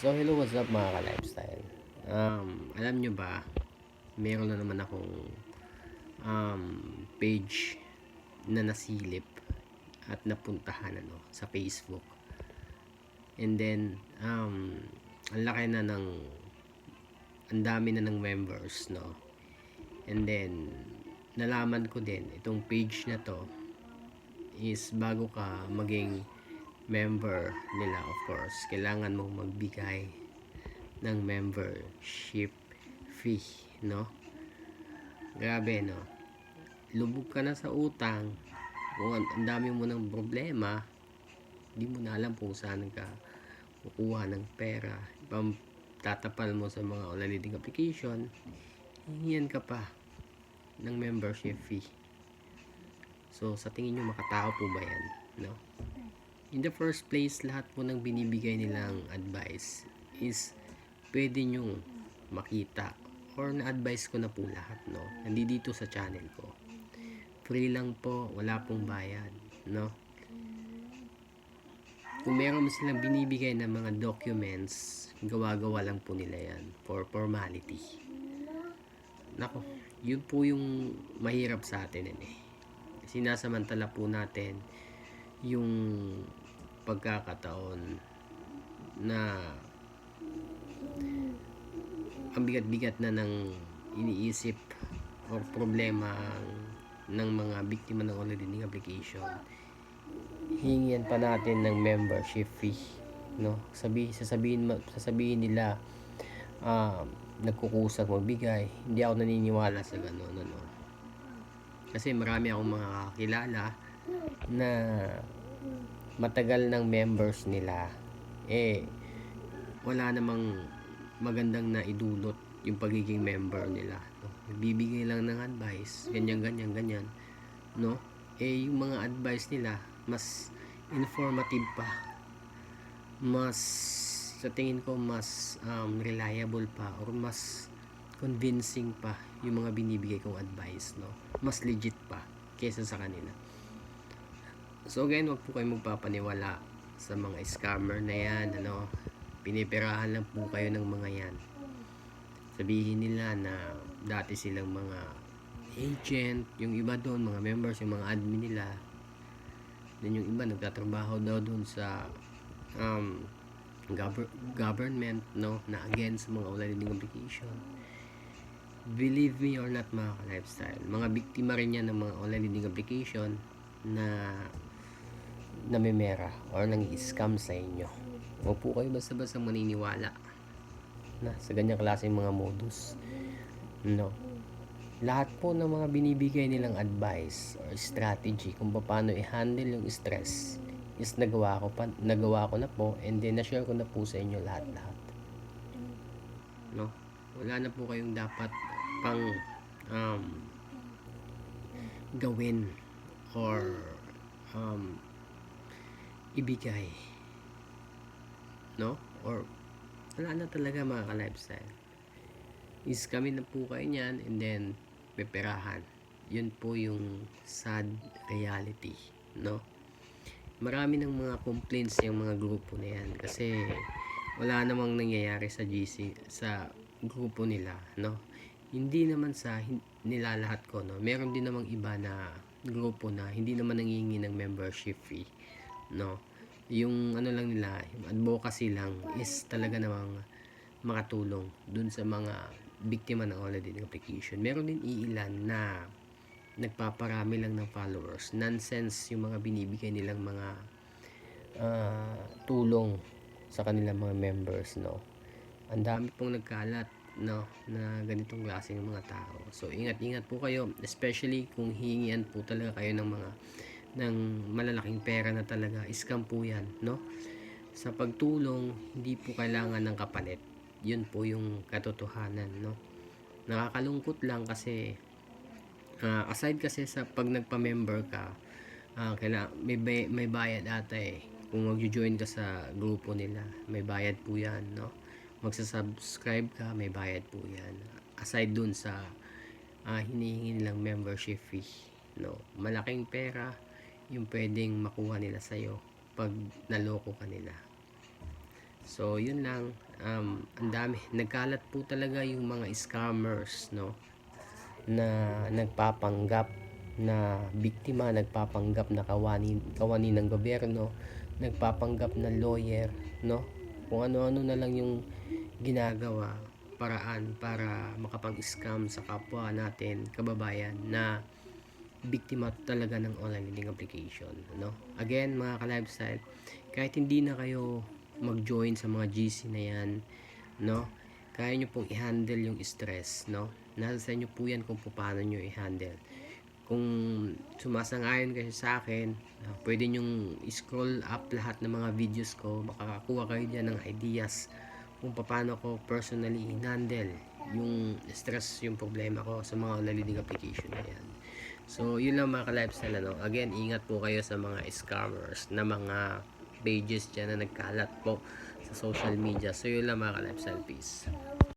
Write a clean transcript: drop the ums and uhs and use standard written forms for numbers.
So, hello, what's up mga ka-lifestyle? Alam nyo ba, meron na naman akong page na nasilip at napuntahan sa Facebook. And then, ang laki na ang dami na ng members, no? And then, nalaman ko din, itong page na to is bago ka maging member nila, of course, kailangan mong magbigay ng membership fee, no? Grabe, no? Lubog ka na sa utang, kung ang dami mo ng problema, hindi mo na alam kung saan ka kukuha ng pera, tatapal mo sa mga online leading application, hingihan ka pa ng membership fee. So, sa tingin nyo, makatao po ba yan, no? In the first place, lahat po ng binibigay nilang advice is pwede nyong makita or na-advise ko na po lahat, no? Nandito sa channel ko. Free lang po, wala pong bayad, no? Kung meron silang binibigay na mga documents, gawa-gawa lang po nila yan for formality. Nako, yun po yung mahirap sa atin Sinasamantala po natin yung pagkakataon na ang bigat-bigat na ng iniisip o problema ng mga biktima ng online learning application. Hingian pa natin ng membership fee, no? Sasabihin nila nagkukusang magbigay. Hindi ako naniniwala sa gano'n, ano? Kasi marami akong mga kakilala na matagal ng members nila, wala namang magandang na idulot yung pagiging member nila, no? Bibigay lang ng advice, ganyan, no? Yung mga advice nila, mas informative pa, mas, sa tingin ko, mas reliable pa, or mas convincing pa yung mga binibigay kong advice, no? Mas legit pa kaysa sa kanila. So again, wag po kayo magpapaniwala sa mga scammer na yan, ano? Pinipirahan lang po kayo ng mga yan. Sabihin nila na dati silang mga agent, yung iba doon, mga members, yung mga admin nila. Then yung iba nagtatrabaho daw doon sa government, no, na against mga online learning application. Believe me or not, mga ka-lifestyle, mga biktima rin yan ng mga online learning application na namimera or nang-scam sa inyo. Huwag po kayo basta-basta maniniwala na sa ganyang klaseng mga modus, no? Lahat po ng mga binibigay nilang advice or strategy kung paano i-handle yung stress is nagawa ko na po, and then na-share ko na po sa inyo lahat, no? Wala na po kayong dapat pang gawin or ibigay, no? Or wala na talaga, mga ka-lifestyle. Is kami na po kayo niyan, and then peperahan. Yun po yung sad reality, no? Marami ng mga complaints yung mga grupo na yan kasi wala namang nangyayari sa GC, sa grupo nila, no? Hindi naman sa nilalahat ko, no? Meron din namang iba na grupo na hindi naman nangingi ng membership fee, no? Yung ano lang nila, yung advocacy lang is talaga namang makatulong dun sa mga biktima ng online dating application. Meron din iilan na nagpaparami lang ng followers. Nonsense yung mga binibigay nilang mga tulong sa kanilang mga members, no? Ang dami pong nagkalat, no, na ganitong klaseng mga tao. So ingat-ingat po kayo, especially kung hihingian po talaga kayo ng malalaking pera na talaga. Scam po yan, no? Sa pagtulong, hindi po kailangan ng kapalit. Yun po yung katotohanan, no? Nakakalungkot lang kasi aside kasi sa pag nagpa-member ka, may bayad ata kung mag-join ka sa grupo nila, may bayad po yan, no? Magsa-subscribe ka, may bayad po yan. Aside dun sa hinihingi nilang membership fee, no? Malaking pera yung pwedeng makuha nila sa'yo pag naloko ka nila. So yun lang, ang dami, nagkalat po talaga yung mga scammers, no, na nagpapanggap na biktima, nagpapanggap na kawani ng gobyerno, nagpapanggap na lawyer, no, kung ano-ano na lang yung ginagawa paraan para makapag-scam sa kapwa natin kababayan na biktima talaga ng online lending application, no. Again, mga ka-lifestyle, kahit hindi na kayo mag-join sa mga GC na yan, no, kaya nyo pong i-handle yung stress, no. Nasa sa inyo po yan kung paano nyo i-handle. Kung sumasang-ayon kayo sa akin, pwede nyong scroll up lahat ng mga videos ko, makakakuha kayo dyan ng ideas kung paano ko personally i-handle yung stress, yung problema ko sa mga online lending application na yan. So, yun lang mga ka-lifestyle, ano. Again, ingat po kayo sa mga scammers na mga pages dyan na nagkalat po sa social media. So, yun lang mga ka-lifestyle. Peace.